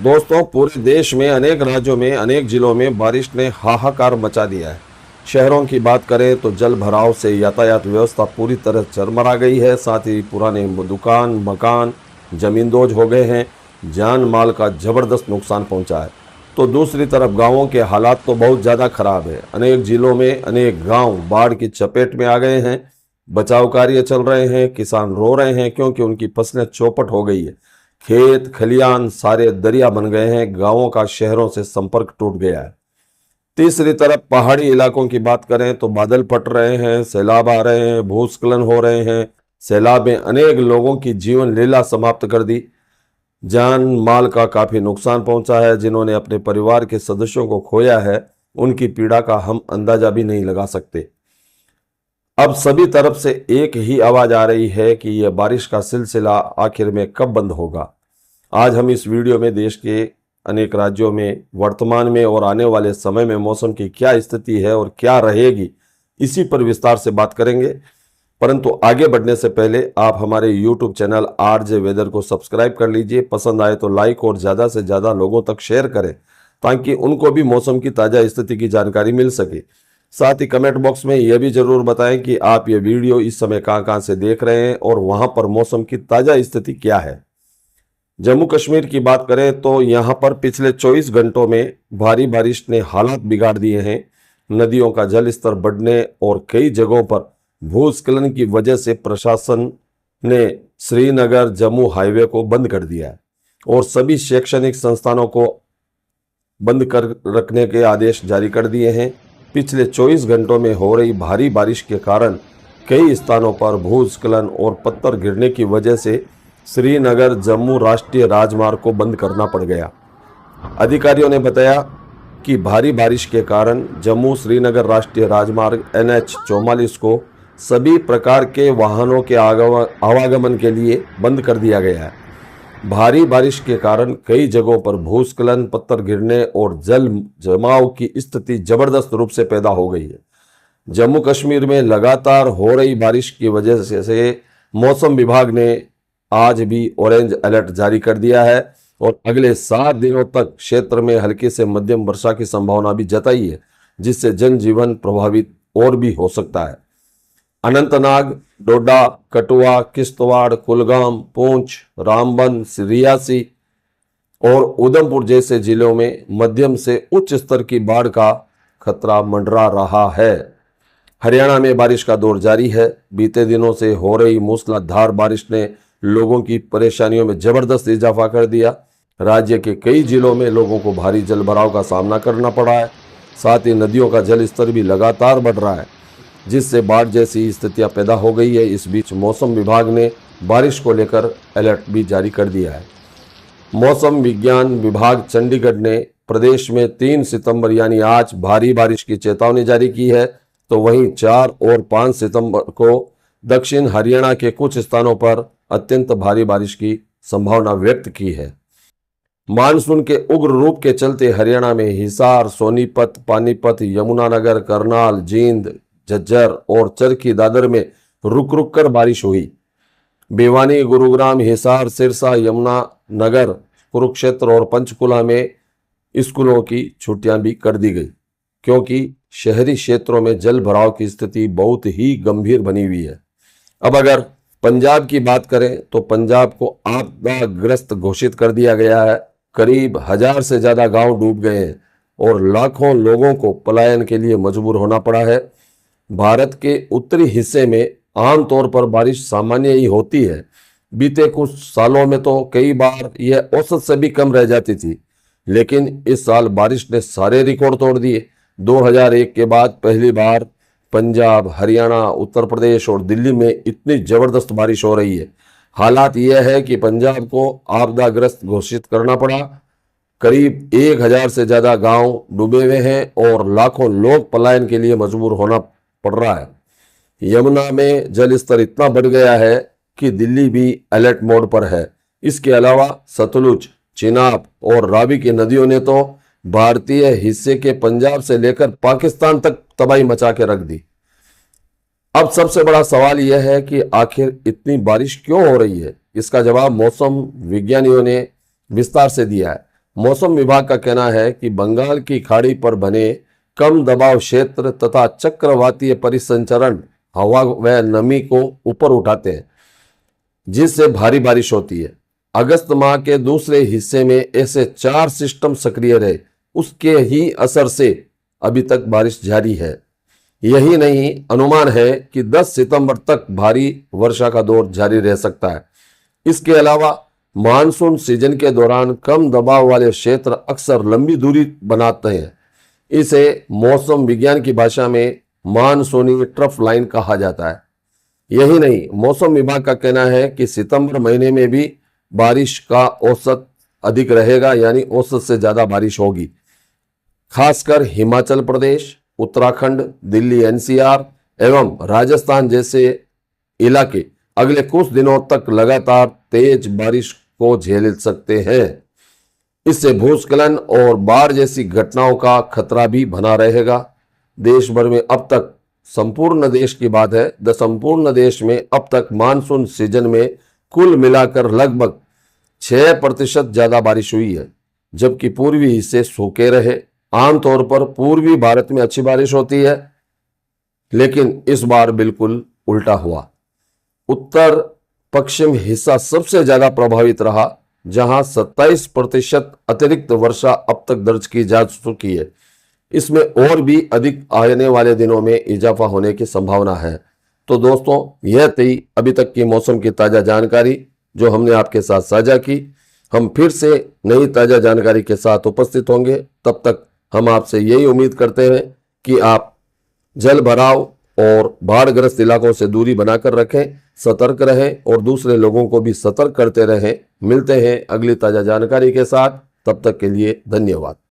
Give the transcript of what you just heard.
दोस्तों, पूरे देश में अनेक राज्यों में अनेक जिलों में बारिश ने हाहाकार मचा दिया है। शहरों की बात करें तो जल भराव से यातायात व्यवस्था पूरी तरह चरमरा गई है। साथ ही पुराने दुकान मकान जमींदोज हो गए हैं। जान माल का जबरदस्त नुकसान पहुंचा है। तो दूसरी तरफ गांवों के हालात तो बहुत ज़्यादा खराब है। अनेक जिलों में अनेक गांव बाढ़ की चपेट में आ गए हैं। बचाव कार्य चल रहे हैं। किसान रो रहे हैं क्योंकि उनकी फसलें चौपट हो गई है। खेत खलियान सारे दरिया बन गए हैं। गांवों का शहरों से संपर्क टूट गया है। तीसरी तरफ पहाड़ी इलाकों की बात करें तो बादल फट रहे हैं, सैलाब आ रहे हैं, भूस्खलन हो रहे हैं। सैलाब में अनेक लोगों की जीवन लीला समाप्त कर दी। जान माल का काफी नुकसान पहुंचा है। जिन्होंने अपने परिवार के सदस्यों को खोया है, उनकी पीड़ा का हम अंदाजा भी नहीं लगा सकते। अब सभी तरफ से एक ही आवाज आ रही है कि यह बारिश का सिलसिला आखिर में कब बंद होगा। आज हम इस वीडियो में देश के अनेक राज्यों में वर्तमान में और आने वाले समय में मौसम की क्या स्थिति है और क्या रहेगी, इसी पर विस्तार से बात करेंगे। परंतु आगे बढ़ने से पहले आप हमारे YouTube चैनल आरजे वेदर को सब्सक्राइब कर लीजिए। पसंद आए तो लाइक और ज़्यादा से ज़्यादा लोगों तक शेयर करें ताकि उनको भी मौसम की ताज़ा स्थिति की जानकारी मिल सके। साथ ही कमेंट बॉक्स में यह भी जरूर बताएं कि आप ये वीडियो इस समय कहाँ से देख रहे हैं और वहां पर मौसम की ताज़ा स्थिति क्या है। जम्मू कश्मीर की बात करें तो यहां पर पिछले 24 घंटों में भारी बारिश ने हालात बिगाड़ दिए हैं। नदियों का जल स्तर बढ़ने और कई जगहों पर भूस्खलन की वजह से प्रशासन ने श्रीनगर जम्मू हाईवे को बंद कर दिया है और सभी शैक्षणिक संस्थानों को बंद कर रखने के आदेश जारी कर दिए हैं। पिछले 24 घंटों में हो रही भारी बारिश के कारण कई स्थानों पर भूस्खलन और पत्थर गिरने की वजह से श्रीनगर जम्मू राष्ट्रीय राजमार्ग को बंद करना पड़ गया। अधिकारियों ने बताया कि भारी बारिश के कारण जम्मू श्रीनगर राष्ट्रीय राजमार्ग NH 44 को सभी प्रकार के वाहनों के आवागमन के लिए बंद कर दिया गया है। भारी बारिश के कारण कई जगहों पर भूस्खलन, पत्थर गिरने और जल जमाव की स्थिति जबरदस्त रूप से पैदा हो गई है। जम्मू कश्मीर में लगातार हो रही बारिश की वजह से मौसम विभाग ने आज भी ऑरेंज अलर्ट जारी कर दिया है और अगले 7 दिनों तक क्षेत्र में हल्की से मध्यम वर्षा की संभावना भी जताई है, जिससे जनजीवन प्रभावित और भी हो सकता है। अनंतनाग, डोडा, कठुआ, किश्तवाड़, कुलगाम, पुंछ, रामबन, रियासी और उधमपुर जैसे जिलों में मध्यम से उच्च स्तर की बाढ़ का खतरा मंडरा रहा है। हरियाणा में बारिश का दौर जारी है। बीते दिनों से हो रही मूसलाधार बारिश ने लोगों की परेशानियों में जबरदस्त इजाफा कर दिया। राज्य के कई जिलों में लोगों को भारी जलभराव का सामना करना पड़ा है। साथ ही नदियों का जल स्तर भी लगातार बढ़ रहा है, जिससे बाढ़ जैसी स्थितियां पैदा हो गई है। इस बीच मौसम विभाग ने बारिश को लेकर अलर्ट भी जारी कर दिया है। मौसम विज्ञान विभाग चंडीगढ़ ने प्रदेश में 3 सितंबर यानी आज भारी बारिश की चेतावनी जारी की है, तो वहीं 4 और 5 सितंबर को दक्षिण हरियाणा के कुछ स्थानों पर अत्यंत भारी बारिश की संभावना व्यक्त की है। मानसून के उग्र रूप के चलते हरियाणा में हिसार, सोनीपत, पानीपत, यमुनानगर, करनाल, जींद, झज्जर और चरखी दादर में रुक रुक कर बारिश हुई। भिवानी, गुरुग्राम, हिसार, सिरसा, यमुनानगर, कुरुक्षेत्र और पंचकुला में स्कूलों की छुट्टियां भी कर दी गई, क्योंकि शहरी क्षेत्रों में जल भराव की स्थिति बहुत ही गंभीर बनी हुई है। अब अगर पंजाब की बात करें तो पंजाब को आपदाग्रस्त घोषित कर दिया गया है। करीब 1000 से ज्यादा गांव डूब गए हैं और लाखों लोगों को पलायन के लिए मजबूर होना पड़ा है। भारत के उत्तरी हिस्से में आमतौर पर बारिश सामान्य ही होती है। बीते कुछ सालों में तो कई बार यह औसत से भी कम रह जाती थी, लेकिन इस साल बारिश ने सारे रिकॉर्ड तोड़ दिए। 2001 के बाद पहली बार पंजाब, हरियाणा, उत्तर प्रदेश और दिल्ली में इतनी जबरदस्त बारिश हो रही है। हालात यह है कि पंजाब को आपदाग्रस्त घोषित करना पड़ा। करीब 1000 से ज्यादा गांव डूबे हुए हैं और लाखों लोग पलायन के लिए मजबूर होना पड़ रहा है। यमुना में जल स्तर इतना बढ़ गया है कि दिल्ली भी अलर्ट मोड पर है। इसके अलावा सतलुज, चिनाब और रावी की नदियों ने तो भारतीय हिस्से के पंजाब से लेकर पाकिस्तान तक तबाही मचा के रख दी। अब सबसे बड़ा सवाल यह है कि आखिर इतनी बारिश क्यों हो रही है। इसका जवाब मौसम विज्ञानियों ने विस्तार से दिया है। मौसम विभाग का कहना है कि बंगाल की खाड़ी पर बने कम दबाव क्षेत्र तथा चक्रवातीय परिसंचरण हवा व नमी को ऊपर उठाते हैं, जिससे भारी बारिश होती है। अगस्त माह के दूसरे हिस्से में ऐसे 4 सिस्टम सक्रिय रहे, उसके ही असर से अभी तक बारिश जारी है। यही नहीं, अनुमान है कि 10 सितंबर तक भारी वर्षा का दौर जारी रह सकता है। इसके अलावा मानसून सीजन के दौरान कम दबाव वाले क्षेत्र अक्सर लंबी दूरी बनाते हैं। इसे मौसम विज्ञान की भाषा में मानसूनी ट्रफ लाइन कहा जाता है। यही नहीं, मौसम विभाग का कहना है कि सितंबर महीने में भी बारिश का औसत अधिक रहेगा, यानी औसत से ज्यादा बारिश होगी। खासकर हिमाचल प्रदेश, उत्तराखंड, दिल्ली एनसीआर एवं राजस्थान जैसे इलाके अगले कुछ दिनों तक लगातार तेज बारिश को झेल सकते हैं। इससे भूस्खलन और बाढ़ जैसी घटनाओं का खतरा भी बना रहेगा। देश भर में अब तक, संपूर्ण देश की बात है, संपूर्ण देश में अब तक मानसून सीजन में कुल मिलाकर लगभग 6% ज्यादा बारिश हुई है, जबकि पूर्वी हिस्से सूखे रहे। आमतौर पर पूर्वी भारत में अच्छी बारिश होती है, लेकिन इस बार बिल्कुल उल्टा हुआ। उत्तर पश्चिम हिस्सा सबसे ज्यादा प्रभावित रहा, जहां 27% अतिरिक्त वर्षा अब तक दर्ज की जा चुकी है। इसमें और भी अधिक आने वाले दिनों में इजाफा होने की संभावना है। तो दोस्तों, यह थी अभी तक की मौसम की ताजा जानकारी जो हमने आपके साथ साझा की। हम फिर से नई ताजा जानकारी के साथ उपस्थित होंगे। तब तक हम आपसे यही उम्मीद करते हैं कि आप जल भराव और बाढ़ग्रस्त इलाकों से दूरी बनाकर रखें, सतर्क रहें और दूसरे लोगों को भी सतर्क करते रहें। मिलते हैं अगली ताजा जानकारी के साथ, तब तक के लिए धन्यवाद।